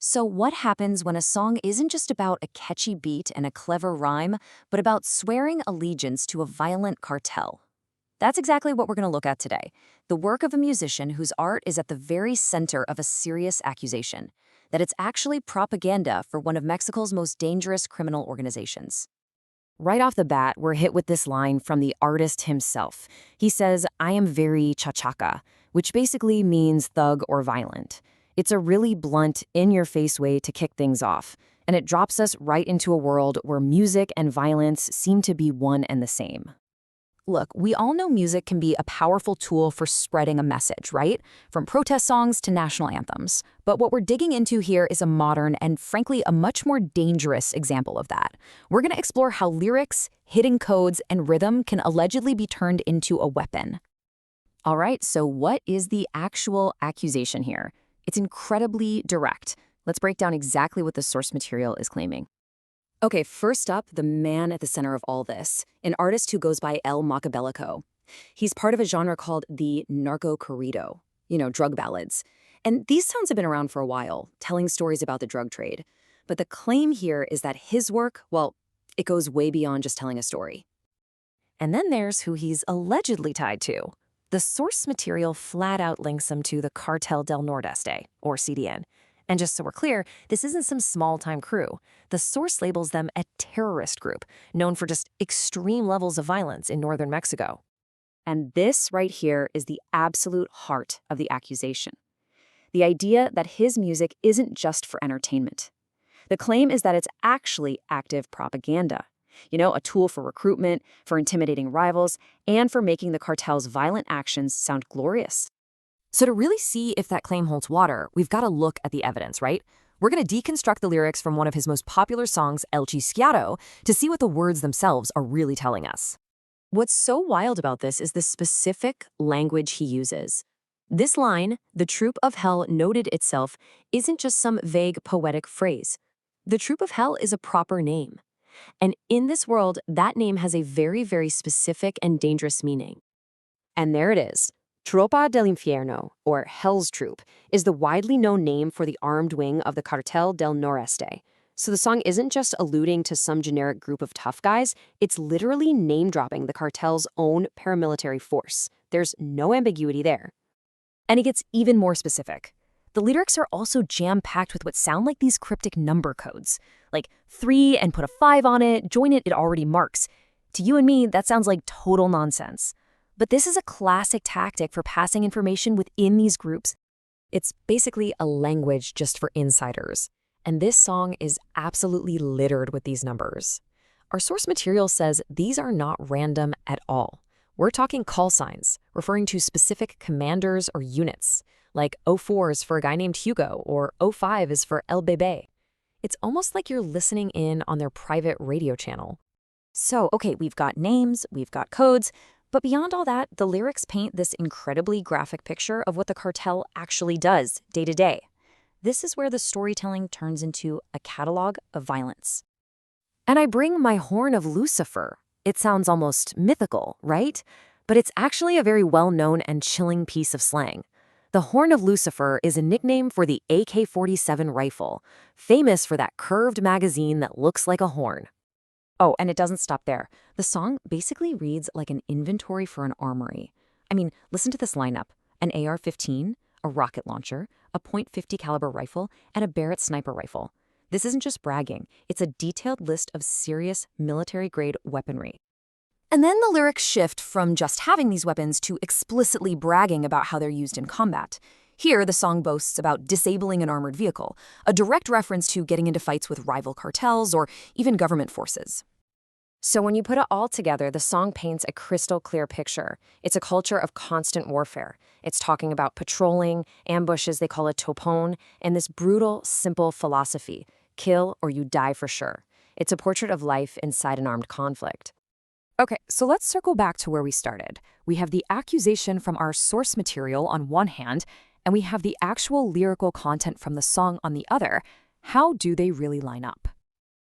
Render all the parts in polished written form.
So what happens when a song isn't just about a catchy beat and a clever rhyme, but about swearing allegiance to a violent cartel? That's exactly what we're going to look at today. The work of a musician whose art is at the very center of a serious accusation, that it's actually propaganda for one of Mexico's most dangerous criminal organizations. Right off the bat, we're hit with this line from the artist himself. He says, "I am very chachaca," which basically means thug or violent. It's a really blunt, in-your-face way to kick things off, and it drops us right into a world where music and violence seem to be one and the same. Look, we all know music can be a powerful tool for spreading a message, right? From protest songs to national anthems. But what we're digging into here is a modern and, frankly, a much more dangerous example of that. We're going to explore how lyrics, hidden codes, and rhythm can allegedly be turned into a weapon. All right, so what is the actual accusation here? It's incredibly direct. Let's break down exactly what the source material is claiming. Okay, first up, the man at the center of all this, an artist who goes by El Makabelico. He's part of a genre called the narco corrido, drug ballads. And these sounds have been around for a while, telling stories about the drug trade. But the claim here is that his work, well, it goes way beyond just telling a story. And then there's who he's allegedly tied to. The source material flat out links him to the Cartel Del Noreste, or CDN. And just so we're clear, this isn't some small-time crew. The source labels them a terrorist group, known for just extreme levels of violence in northern Mexico. And this right here is the absolute heart of the accusation. The idea that his music isn't just for entertainment. The claim is that it's actually active propaganda. A tool for recruitment, for intimidating rivals, and for making the cartel's violent actions sound glorious. So to really see if that claim holds water, we've got to look at the evidence, right? We're going to deconstruct the lyrics from one of his most popular songs, El Chisquiado, to see what the words themselves are really telling us. What's so wild about this is the specific language he uses. This line, "The troop of hell noted itself," isn't just some vague poetic phrase. The troop of hell is a proper name. And in this world, that name has a very, very specific and dangerous meaning. And there it is. Tropa del Infierno, or Hell's Troop, is the widely known name for the armed wing of the Cartel del Noreste. So the song isn't just alluding to some generic group of tough guys, it's literally name-dropping the cartel's own paramilitary force. There's no ambiguity there. And it gets even more specific. The lyrics are also jam-packed with what sound like these cryptic number codes. Like 3 and put a 5 on it, join it, it already marks. To you and me, that sounds like total nonsense. But this is a classic tactic for passing information within these groups. It's basically a language just for insiders. And this song is absolutely littered with these numbers. Our source material says these are not random at all. We're talking call signs, referring to specific commanders or units, like O4 is for a guy named Hugo, or O5 is for El Bebe. It's almost like you're listening in on their private radio channel. So, okay, we've got names, we've got codes, but beyond all that, the lyrics paint this incredibly graphic picture of what the cartel actually does day to day. This is where the storytelling turns into a catalog of violence. And I bring my horn of Lucifer. It sounds almost mythical, right? But it's actually a very well-known and chilling piece of slang. The horn of Lucifer is a nickname for the AK-47 rifle, famous for that curved magazine that looks like a horn. Oh, and it doesn't stop there. The song basically reads like an inventory for an armory. I mean, listen to this lineup. An AR-15, a rocket launcher, a .50 caliber rifle, and a Barrett sniper rifle. This isn't just bragging. It's a detailed list of serious military-grade weaponry. And then the lyrics shift from just having these weapons to explicitly bragging about how they're used in combat. Here, the song boasts about disabling an armored vehicle, a direct reference to getting into fights with rival cartels or even government forces. So when you put it all together, the song paints a crystal clear picture. It's a culture of constant warfare. It's talking about patrolling, ambushes, they call it topon, and this brutal, simple philosophy, kill or you die for sure. It's a portrait of life inside an armed conflict. Okay, so let's circle back to where we started. We have the accusation from our source material on one hand, and we have the actual lyrical content from the song on the other. How do they really line up?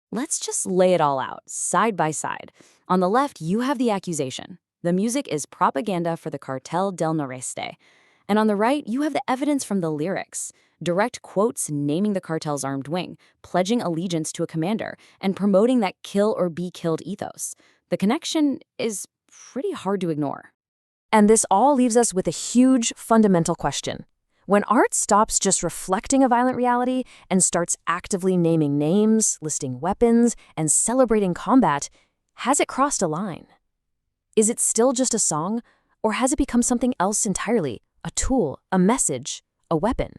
Let's just lay it all out, side by side. On the left, you have the accusation. The music is propaganda for the Cartel del Noreste. And on the right, you have the evidence from the lyrics. direct quotes naming the cartel's armed wing, pledging allegiance to a commander, and promoting that kill or be killed ethos. The connection is pretty hard to ignore. And this all leaves us with a huge fundamental question. When art stops just reflecting a violent reality and starts actively naming names, listing weapons, and celebrating combat, has it crossed a line? Is it still just a song, or has it become something else entirely? A tool, a message, a weapon?